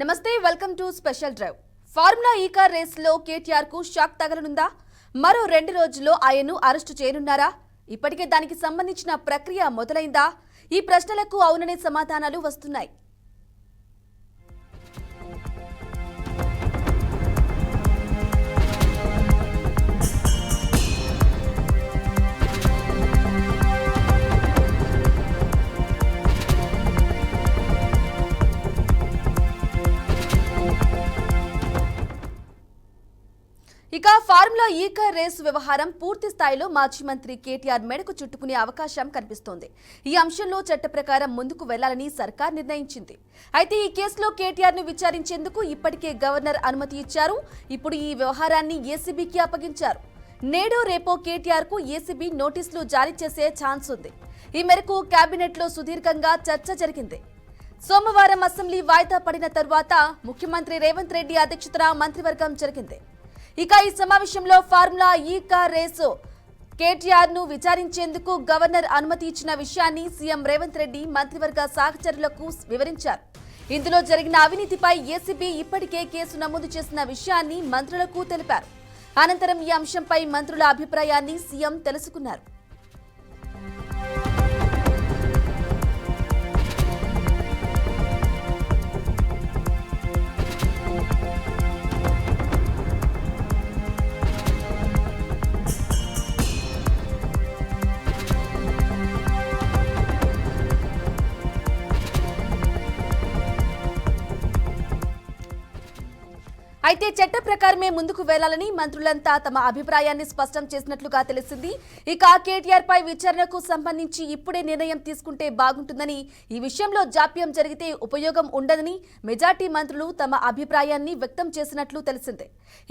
నమస్తే welcome to special drive. Formula ఈ car race లో కేటీఆర్ కు షాక్ తగలనుందా? మరో 2 రోజుల్లో ఆయన్ను అరెస్టు చేయనున్నారా? ఇప్పటికే దానికి సంబంధించిన ప్రక్రియ మొదలైందా? ఈ ప్రశ్నలకు అవుననే సమాధానాలు వస్తున్నాయి. ఇక ఫార్ములా ఈ కార్ రేసు వ్యవహారం పూర్తి స్థాయిలో మాజీ మంత్రి కేటీఆర్ మెడకు చుట్టుకునే అవకాశం కనిపిస్తోంది. ఈ అంశంలో చట్ట ప్రకారం ముందుకు వెళ్లాలని సర్కార్ నిర్ణయించింది. అయితే ఈ కేసులో కేటీఆర్ ను విచారించేందుకు ఇప్పటికే గవర్నర్ అనుమతి ఇచ్చారు. ఇప్పుడు ఈ వ్యవహారాన్ని ఏసీబీకి అప్పగించారు. నేడో రేపో కేటీఆర్ కు ఏసీబీ నోటీసులు జారీ చేసే ఛాన్స్ ఉంది. ఈ మేరకు కేబినెట్ లో సుదీర్ఘంగా చర్చ జరిగింది. సోమవారం అసెంబ్లీ వాయిదా పడిన తర్వాత ముఖ్యమంత్రి రేవంత్ రెడ్డి అధ్యక్షతన మంత్రివర్గం జరిగింది. ఇక ఈ సమావేశంలో ఫార్ములా ఈ కార్ రేసు కేటీఆర్ ను విచారించేందుకు గవర్నర్ అనుమతి ఇచ్చిన విషయాన్ని సీఎం రేవంత్ రెడ్డి మంత్రివర్గ సహచరులకు వివరించారు. ఇందులో జరిగిన అవినీతిపై ఏసీబీ ఇప్పటికే కేసు నమోదు చేసిన విషయాన్ని మంత్రులకు తెలిపారు. అనంతరం ఈ అంశంపై మంత్రుల అభిప్రాయాన్ని సీఎం తెలుసుకున్నారు. అయితే చట్ట ప్రకారమే ముందుకు వెళ్లాలని మంత్రులంతా తమ అభిప్రాయాన్ని స్పష్టం చేసినట్లుగా తెలిసింది. ఇక కేటీఆర్ పై విచారణకు సంబంధించి ఇప్పుడే నిర్ణయం తీసుకుంటే బాగుంటుందని, ఈ విషయంలో జాప్యం జరిగితే ఉపయోగం ఉండదని మెజార్టీ మంత్రులు తమ అభిప్రాయాన్ని వ్యక్తం చేసినట్లు తెలిసిందే.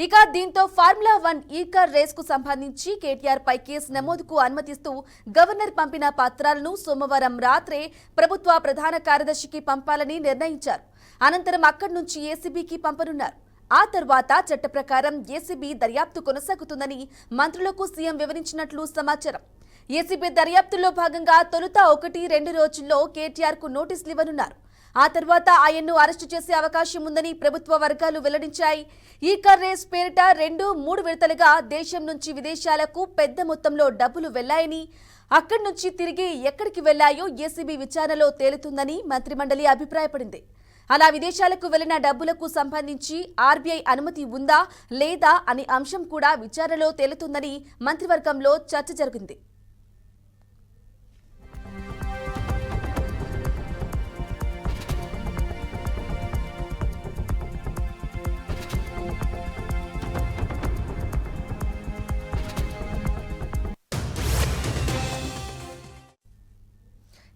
ఇక దీంతో ఫార్ములా 1 ఈ కార్ రేస్ కు సంబంధించి కేటీఆర్ పై కేసు నమోదుకు అనుమతిస్తూ గవర్నర్ పంపిన పత్రాలను సోమవారం రాత్రే ప్రభుత్వ ప్రధాన కార్యదర్శికి పంపాలని నిర్ణయించారు. అనంతరం అక్కడి నుంచి ఏసీబీకి పంపనున్నారు. ఆ తర్వాత చట్ట ప్రకారం ఏసీబీ దర్యాప్తు కొనసాగుతుందని మంత్రులకు సీఎం వివరించినట్లు సమాచారం. ఏసీబీ దర్యాప్తులో భాగంగా తొలుత 1-2 రోజుల్లో కేటీఆర్ కు నోటీసులు ఇవ్వనున్నారు. ఆ తర్వాత ఆయన్ను అరెస్టు చేసే అవకాశం ఉందని ప్రభుత్వ వర్గాలు వెల్లడించాయి. ఈ కార్ రేస్ పేరిట 2-3 విడతలుగా దేశం నుంచి విదేశాలకు పెద్ద మొత్తంలో డబ్బులు వెళ్లాయని, అక్కడి నుంచి తిరిగి ఎక్కడికి వెళ్లాయో ఏసీబీ విచారణలో తేలుతుందని మంత్రిమండలి అభిప్రాయపడింది. అలా విదేశాలకు వెళ్లిన డబ్బులకు సంబంధించి ఆర్బీఐ అనుమతి ఉందా లేదా అనే అంశం కూడా విచారణలో తేలుతుందని మంత్రివర్గంలో చర్చ జరిగింది.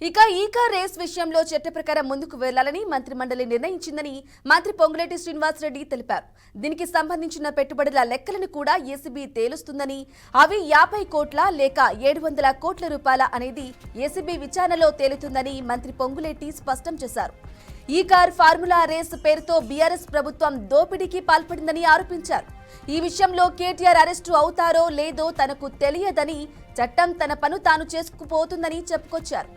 ఇక ఈ కార్ రేస్ విషయంలో చట్ట ప్రకారం ముందుకు వెళ్లాలని మంత్రిమండలి నిర్ణయించిందని మంత్రి పొంగులేటి శ్రీనివాసరెడ్డి తెలిపారు. దీనికి సంబంధించిన పెట్టుబడుల లెక్కలను కూడా ఏసీబీ తేలుస్తుందని, అవి 50 కోట్ల లేక 700 కోట్ల రూపాయల అనేది ఏసీబీ విచారణలో తేలుతుందని మంత్రి పొంగులేటి స్పష్టం చేశారు. ఈ కార్ ఫార్ములా రేస్ పేరుతో బీఆర్ఎస్ ప్రభుత్వం దోపిడీకి పాల్పడిందని ఆరోపించారు. ఈ విషయంలో కేటీఆర్ అరెస్టు అవుతారో లేదో తనకు తెలియదని, చట్టం తన పను తాను చేసుకుపోతుందని చెప్పుకొచ్చారు.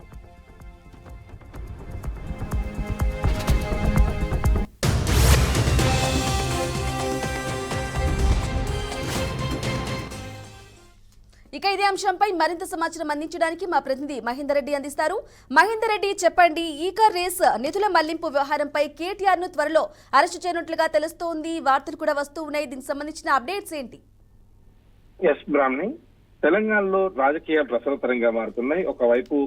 ఇక ఇదే అంశంపై మరింత సమాచారం అందించడానికి మా ప్రతినిధి మహేందర్ రెడ్డి అందిస్తారు. మహేందర్ రెడ్డి, చెప్పండి, ఈ కార్ రేస్ నిధుల మళ్లింపు వ్యవహారంపై కేటీఆర్ ను త్వరలో అరెస్టు చేయనున్నట్లుగా తెలుస్తోంది. వార్తలు కూడా వస్తూ ఉన్నాయి. దీనికి సంబంధించిన అప్డేట్స్ ఏంటి? బ్రాహ్మణి, తెలంగాణలో రాజకీయ ప్రసరతరంగా మారుతున్నాయి. ఒకవైపు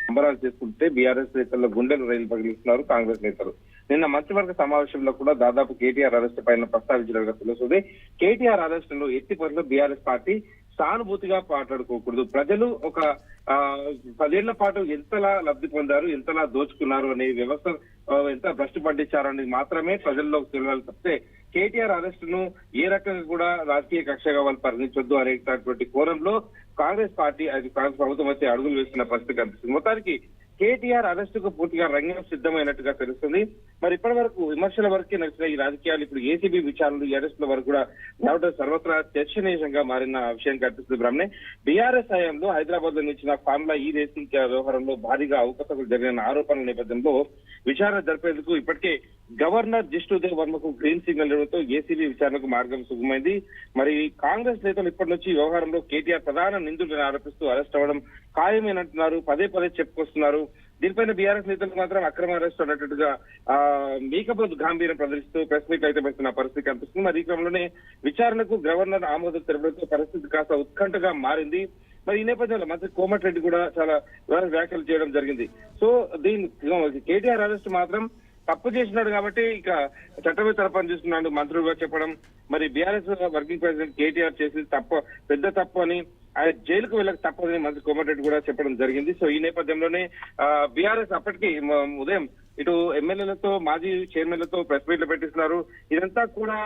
సంబరాలు చేసుకుంటే బీఆర్ఎస్ నేతల్లో గుండెలు రైలు పగిలిస్తున్నారు కాంగ్రెస్ నేతలు. నిన్న మంత్రివర్గ సమావేశంలో కూడా దాదాపు కేటీఆర్ అరెస్టు పైన ప్రస్తావించినట్టుగా తెలుస్తుంది. కేటీఆర్ అరెస్టులో ఎట్టి పరిస్థితుల్లో బీఆర్ఎస్ పార్టీ సానుభూతిగా మాట్లాడుకోకూడదు. ప్రజలు ఒక 10 ఏళ్ల పాటు ఎంతలా లబ్ధి పొందారు, ఎంతలా దోచుకున్నారు అనే వ్యవస్థ ఎంత భ్రష్టు పట్టించారనేది మాత్రమే ప్రజల్లోకి తెలియాలి తప్పితే కేటీఆర్ అరెస్టును ఏ రకంగా కూడా రాజకీయ కక్షగా వాళ్ళు పరిగణించొద్దు అనేటటువంటి కోణంలో కాంగ్రెస్ పార్టీ కాంగ్రెస్ ప్రభుత్వం వచ్చి అడుగులు వేస్తున్న పరిస్థితి కనిపిస్తుంది. మొత్తానికి కేటీఆర్ అరెస్టుకు పూర్తిగా రంగం సిద్ధమైనట్టుగా తెలుస్తుంది. మరి ఇప్పటి వరకు విమర్శల వరకే నడిచిన ఈ రాజకీయాలు ఇప్పుడు ఏసీబీ విచారణలు ఈ అరెస్టుల వరకు కూడా రావడం సర్వత్రా చర్చనీయంగా మారిన విషయం కనిపిస్తుంది. బ్రహ్మణే బీఆర్ఎస్ హయాంలో హైదరాబాద్ లో నిర్మించిన ఫార్ములా ఈ రేసింగ్ వ్యవహారంలో భారీగా అవకతవకలు జరిగిన ఆరోపణల నేపథ్యంలో విచారణ జరిపేందుకు ఇప్పటికే గవర్నర్ జిష్ణుదేవ్ వర్మకు గ్రీన్ సిగ్నల్ ఇవ్వడంతో ఏసీబీ విచారణకు మార్గం సుగమైంది. మరి కాంగ్రెస్ నేతలు ఇప్పటి నుంచి వ్యవహారంలో కేటీఆర్ ప్రధాన నిందితులను ఆరోపిస్తూ అరెస్ట్ అవ్వడం ఖాయమేనంటున్నారు, పదే పదే చెప్పుకొస్తున్నారు. దీనిపైన బీఆర్ఎస్ నేతలు మాత్రం అక్రమ అరెస్ట్ అన్నట్టుగా మీకపోతు గాంభీర్యం ప్రదర్శిస్తూ ప్రెస్ మీట్ అయితే పెడుతున్న పరిస్థితి కనిపిస్తుంది. మరి ఈ క్రమంలోనే విచారణకు గవర్నర్ ఆమోదం తెలపడంతో పరిస్థితి కాస్త ఉత్కంఠగా మారింది. మరి ఈ నేపథ్యంలో మంత్రి కోమటిరెడ్డి కూడా చాలా వ్యాఖ్యలు చేయడం జరిగింది. సో కేటీఆర్ అరెస్ట్ మాత్రం తప్పు చేసినాడు కాబట్టి ఇక చట్టమే తరపని చేస్తున్నాడు మంత్రులుగా చెప్పడం, మరి బీఆర్ఎస్ వర్కింగ్ ప్రెసిడెంట్ కేటీఆర్ చేసింది పెద్ద తప్పు అని ఆయన జైలుకు వెళ్ళక తప్పదని మంత్రి కోమటిరెడ్డి కూడా చెప్పడం జరిగింది. సో ఈ నేపథ్యంలోనే బీఆర్ఎస్ అప్పటికి ఉదయం ఇటు ఎమ్మెల్యేలతో మాజీ చైర్మన్లతో ప్రెస్ మీట్లు పెట్టిస్తున్నారు. ఇదంతా కూడా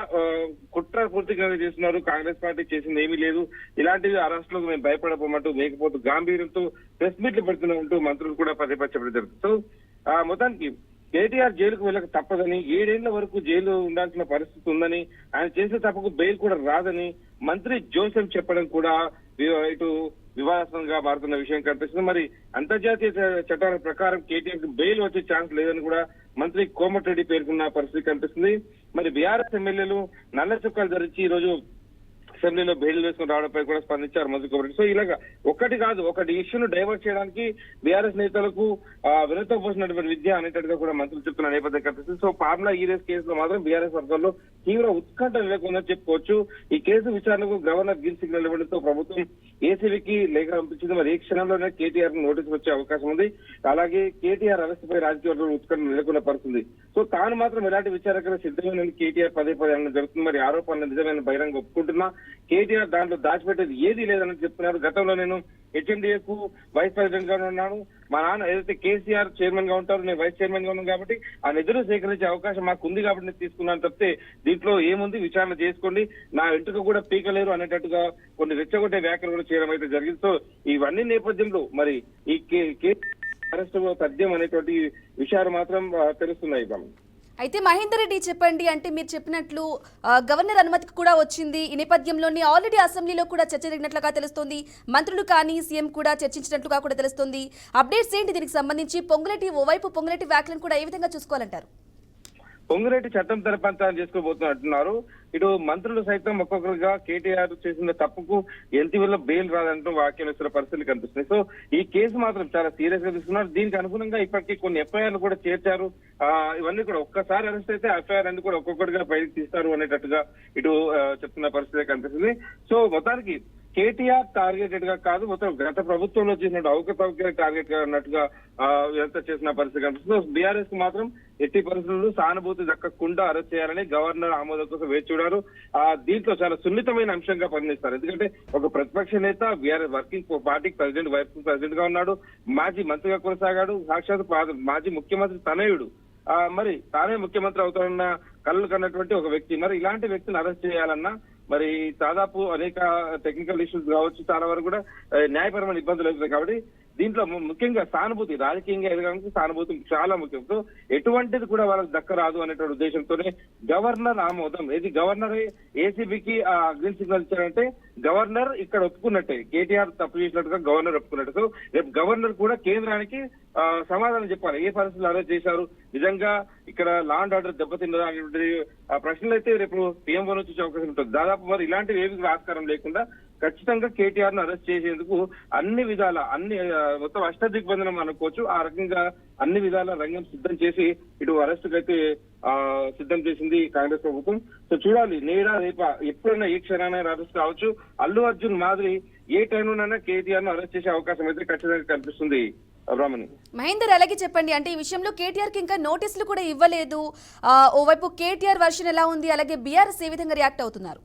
కుట్ర పూర్తిగా చేస్తున్నారు, కాంగ్రెస్ పార్టీ చేసింది ఏమీ లేదు, ఇలాంటివి అరెస్టులకు మేము భయపడబోమంటూ మేకపోతూ గాంభీర్యంతో ప్రెస్ మీట్లు పెడుతున్నామంటూ మంత్రులు కూడా పదే పదే చెప్పడం జరుగుతుంది. సో మొత్తానికి కేటీఆర్ జైలుకు వెళ్ళక తప్పదని, 7 ఏళ్ల వరకు జైలు ఉండాల్సిన పరిస్థితి ఉందని, ఆయన చేసే తప్పకు బెయిల్ కూడా రాదని మంత్రి జోసెఫ్ చెప్పడం కూడా ఇటు వివాదాస్పదంగా మారుతున్న విషయం కనిపిస్తుంది. మరి అంతర్జాతీయ చట్టాల ప్రకారం కేటీఆర్ కు బెయిల్ వచ్చే ఛాన్స్ లేదని కూడా మంత్రి కోమటిరెడ్డి పేర్కొన్న పరిస్థితి కనిపిస్తుంది. మరి బీఆర్ఎస్ ఎమ్మెల్యేలు నల్ల చుక్కాలు ధరించి ఈ రోజు అసెంబ్లీలో బెయిల్ వేసుకుని రావడంపై కూడా స్పందించారు మంత్రి కోమటిరెడ్డి. సో ఇలాగా ఒకటి ఇష్యూను డైవర్ట్ చేయడానికి బీఆర్ఎస్ నేతలకు వినతో పోసినటువంటి విద్య అనేటట్టుగా కూడా మంత్రులు చెప్తున్న నేపథ్యం కనిపిస్తుంది. సో ఫార్ములా ఈ రేస్ కేసులో మాత్రం బీఆర్ఎస్ వర్గాల్లో తీవ్ర ఉత్కంఠ నెలకొందని చెప్పుకోవచ్చు. ఈ కేసు విచారణకు గవర్నర్ గ్రీన్ సిగ్నల్ ఇవ్వడంతో ప్రభుత్వం ఏసీబీకి లేఖ పంపించింది. మరి ఈ క్షణంలోనే కేటీఆర్ నోటీసు వచ్చే అవకాశం ఉంది. అలాగే కేటీఆర్ అరెస్ట్ పై రాజకీయ వర్గంలో ఉత్కంఠ నెలకొన్న పరిస్థితి. సో తాను మాత్రం ఎలాంటి విచారణకు సిద్ధమైన కేటీఆర్ పదే జరుగుతుంది. మరి ఆరోపణలు నిజమైన బహిరంగ ఒప్పుకుంటున్నా కేటీఆర్ దాంట్లో దాచిపెట్టేది ఏదీ లేదని చెప్తున్నారు. గతంలో నేను హెచ్ఎండిఏ కు వైస్ ప్రెసిడెంట్ గా ఉన్నాను, మా నాన్న ఏదైతే కేసీఆర్ చైర్మన్ గా ఉంటారు, నేను వైస్ చైర్మన్ గా ఉన్నాను కాబట్టి ఆ నిధులు సేకరించే అవకాశం మాకు ఉంది కాబట్టి నేను తీసుకున్నాను తప్పితే దీంట్లో ఏముంది విచారణ చేసుకోండి, నా ఇంటికి కూడా పీకలేరు అనేటట్టుగా కొన్ని రెచ్చగొట్టే వ్యాఖ్యలు కూడా చేయడం అయితే జరిగింది. సో ఇవన్నీ నేపథ్యంలో మరి ఈ అరెస్ట్ తథ్యం అనేటువంటి విషయాలు మాత్రం తెలుస్తున్నాయి. అయితే మహేందర్ రెడ్డి చెప్పండి, అంటే మీరు చెప్పినట్లు గవర్నర్ అనుమతికి కూడా వచ్చింది. ఈ నేపథ్యంలోనే ఆల్రెడీ అసెంబ్లీలో కూడా చర్చ జరిగినట్లుగా తెలుస్తోంది. మంత్రులు కానీ సీఎం కూడా చర్చించినట్లుగా కూడా తెలుస్తోంది. అప్డేట్స్ ఏంటి దీనికి సంబంధించి? ఓవైపు పొంగులేటి వ్యాఖ్యలను కూడా ఏ విధంగా చూసుకోవాలంటారు? పొంగులేటి చట్టం తరపంచాలని చేసుకోబోతున్నట్టున్నారు. ఇటు మంత్రులు సైతం ఒక్కొక్కరుగా కేటీఆర్ చేసిన తప్పుకు ఎన్టీవీలో బెయిల్ రాదంటూ వ్యాఖ్యలు ఇస్తున్న పరిస్థితులు కనిపిస్తున్నాయి. సో ఈ కేసు మాత్రం చాలా సీరియస్ గా తీసుకున్నారు. దీనికి అనుగుణంగా ఇప్పటికీ కొన్ని ఎఫ్ఐఆర్లు కూడా చేర్చారు. ఇవన్నీ కూడా ఒక్కసారి అరెస్ట్ అయితే ఎఫ్ఐఆర్ అన్ని కూడా ఒక్కొక్కటిగా బయటకు తీస్తారు అనేటట్టుగా ఇటు చెప్తున్న పరిస్థితి కనిపిస్తుంది. సో మొత్తానికి కేటీఆర్ టార్గెటెడ్ గా కాదు, మొత్తం గత ప్రభుత్వంలో చేసిన అవకతవకలు టార్గెట్ గా అన్నట్టుగా ఇదంతా చేసిన పరిస్థితి కనిపిస్తుంది. బీఆర్ఎస్ కు మాత్రం ఎట్టి పరిస్థితుల్లో సానుభూతి దక్కకుండా అరెస్ట్ చేయాలని గవర్నర్ ఆమోదం కోసం వేచి చూడారు. దీంట్లో చాలా సున్నితమైన అంశంగా పరిగణిస్తారు. ఎందుకంటే ఒక ప్రతిపక్ష నేత బీఆర్ఎస్ వర్కింగ్ పార్టీకి ప్రెసిడెంట్, వైస్ ప్రెసిడెంట్ గా ఉన్నాడు, మాజీ మంత్రిగా కొనసాగాడు, సాక్షాత్ మాజీ ముఖ్యమంత్రి తనయుడు, మరి తానే ముఖ్యమంత్రి అవుతానన్న కళ్ళు కన్నటువంటి ఒక వ్యక్తి. మరి ఇలాంటి వ్యక్తిని అరెస్ట్ చేయాలన్నా మరి దాదాపు అనేక టెక్నికల్ ఇష్యూస్ కావచ్చు, చాలా వరకు కూడా న్యాయపరమైన ఇబ్బందులు అవుతున్నాయి. కాబట్టి దీంట్లో ముఖ్యంగా సానుభూతి, రాజకీయంగా ఎదగడానికి సానుభూతి చాలా ముఖ్యం. సో ఎటువంటిది కూడా వాళ్ళకి దక్కరాదు అనేటువంటి ఉద్దేశంతోనే గవర్నర్ ఆమోదం, ఏది గవర్నర్ ఏసీబీకి గ్రీన్ సిగ్నల్ ఇచ్చారంటే గవర్నర్ ఇక్కడ ఒప్పుకున్నట్టే, కేటీఆర్ తప్పు చేసినట్టుగా గవర్నర్ ఒప్పుకున్నట్టు. సో రేపు గవర్నర్ కూడా కేంద్రానికి సమాధానం చెప్పాలి, ఏ పరిస్థితులు అరెస్ట్ చేశారు, నిజంగా ఇక్కడ లా అండ్ ఆర్డర్ దెబ్బతిన్నదా అనేటువంటి ప్రశ్నలు అయితే రేపు పీఎం వన్ వచ్చే అవకాశం ఉంటుంది. దాదాపు మరి ఇలాంటివి ఏమి ఆస్కారం లేకుండా ఖచ్చితంగా కేటీఆర్ ను అరెస్ట్ చేసేందుకు అన్ని విధాల మొత్తం అష్టదిగ్బంధనం అనుకోవచ్చు, ఆ రకంగా అన్ని విధాల రంగం సిద్ధం చేసి ఇటు అరెస్ట్ అయితే సిద్ధం చేసింది కాంగ్రెస్ ప్రభుత్వం. సో చూడాలి, నేడా రేపా ఎప్పుడైనా ఏ క్షణాన్ని అరెస్ట్ కావచ్చు. అల్లు అర్జున్ మాదిరి ఏ టైంలోనైనా కేటీఆర్ ను అరెస్ట్ చేసే అవకాశం అయితే ఖచ్చితంగా కనిపిస్తుంది. మహేందర్, అలాగే చెప్పండి, అంటే ఈ విషయంలో కేటీఆర్ కి ఇంకా నోటీసులు కూడా ఇవ్వలేదు. ఓవైపు కేటీఆర్ వర్షన్ ఎలా ఉంది, అలాగే బీఆర్ఎస్ ఏ విధంగా రియాక్ట్ అవుతున్నారు?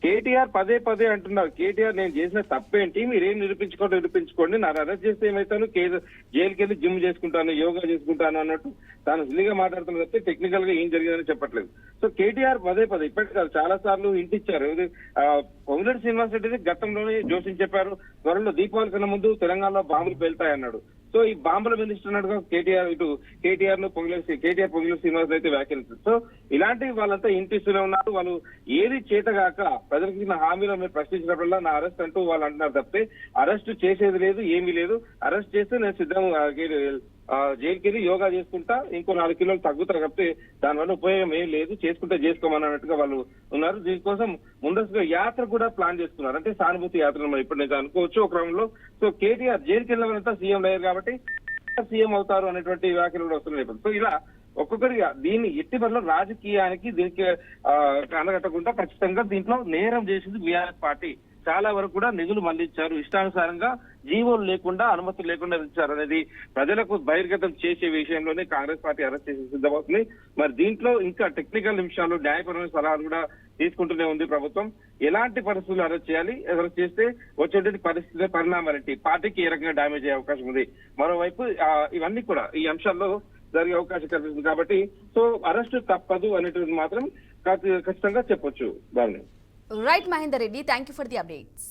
కేటీఆర్ పదే అంటున్నారు, కేటీఆర్ నేను చేసిన తప్పేంటి, మీరేం నిరూపించుకోండి, నా అరెస్ట్ చేస్తే ఏమైతాను, జైలుకి వెళ్ళి జిమ్ చేసుకుంటాను, యోగా చేసుకుంటాను అన్నట్టు తాను సిల్లిగా మాట్లాడుతున్న తప్పితే టెక్నికల్ గా ఏం జరిగిందని చెప్పట్లేదు. సో కేటీఆర్ పదే ఇప్పటికి కాదు చాలా సార్లు ఇంటిచ్చారు. పొంగులేటి శ్రీనివాస్ రెడ్డి గతంలోనే జోషిని చెప్పారు, త్వరలో దీపావళి కన్నా ముందు తెలంగాణలో బాంబులు పేలుతాయన్నాడు. సో ఈ బాంబుల మినిస్టర్ అన్నట్టుగా కేటీఆర్ పొంగులేరు శ్రీనివాస్ అయితే వ్యాఖ్యానించారు. సో ఇలాంటి వాళ్ళంతా ఇంటిస్తూనే ఉన్నారు. వాళ్ళు ఏది చేతగాక ప్రజలకు ఇచ్చిన హామీలో మీరు ప్రశ్నించినప్పుడల్లా నా అరెస్ట్ అంటూ వాళ్ళు అంటున్నారు తప్పితే అరెస్ట్ చేసేది లేదు, ఏమీ లేదు. అరెస్ట్ చేస్తే నేను సిద్ధం జైలుకి వెళ్ళి యోగా చేసుకుంటా, ఇంకో 4 కిలోలు తగ్గుతారు కాబట్టి దానివల్ల ఉపయోగం ఏం లేదు, చేసుకుంటే చేసుకోమని అన్నట్టుగా వాళ్ళు ఉన్నారు. దీనికోసం ముందస్తుగా యాత్ర కూడా ప్లాన్ చేసుకున్నారు. అంటే సానుభూతి యాత్ర మనం ఇప్పుడు నేను అనుకోవచ్చు ఒక క్రమంలో. సో కేటీఆర్ జైలుకి వెళ్ళినంతా సీఎం అయ్యారు కాబట్టి సీఎం అవుతారు అనేటువంటి వ్యాఖ్యలు కూడా వస్తున్నాయి. సో ఇలా ఒక్కొక్కరిగా దీన్ని ఎట్టి పరిలో రాజకీయానికి దీనికి అనగట్టకుండా ఖచ్చితంగా దీంట్లో నేరం చేసింది బీఆర్ఎస్ పార్టీ. చాలా వరకు కూడా నిధులు మళ్లించారు, ఇష్టానుసారంగా జీవోలు లేకుండా అనుమతులు లేకుండా ఇచ్చారు అనేది ప్రజలకు బహిర్గతం చేసే విషయంలోనే కాంగ్రెస్ పార్టీ అరెస్ట్ చేసి సిద్ధమవుతుంది. మరి దీంట్లో ఇంకా టెక్నికల్ నిమిషాలు, న్యాయపరమైన సలహాలు కూడా తీసుకుంటూనే ఉంది ప్రభుత్వం. ఎలాంటి పరిస్థితులు అరెస్ట్ చేయాలి, అరెస్ట్ చేస్తే వచ్చేటువంటి పరిస్థితి పరిణామాలేంటి, పార్టీకి ఏ రకంగా డ్యామేజ్ అయ్యే అవకాశం ఉంది. మరోవైపు ఇవన్నీ కూడా ఈ అంశాల్లో జరిగే అవకాశం కనిపిస్తుంది కాబట్టి సో అరెస్ట్ తప్పదు అనేటువంటి మాత్రం ఖచ్చితంగా చెప్పొచ్చు. దాన్ని right Mahender Reddy, thank you for the updates.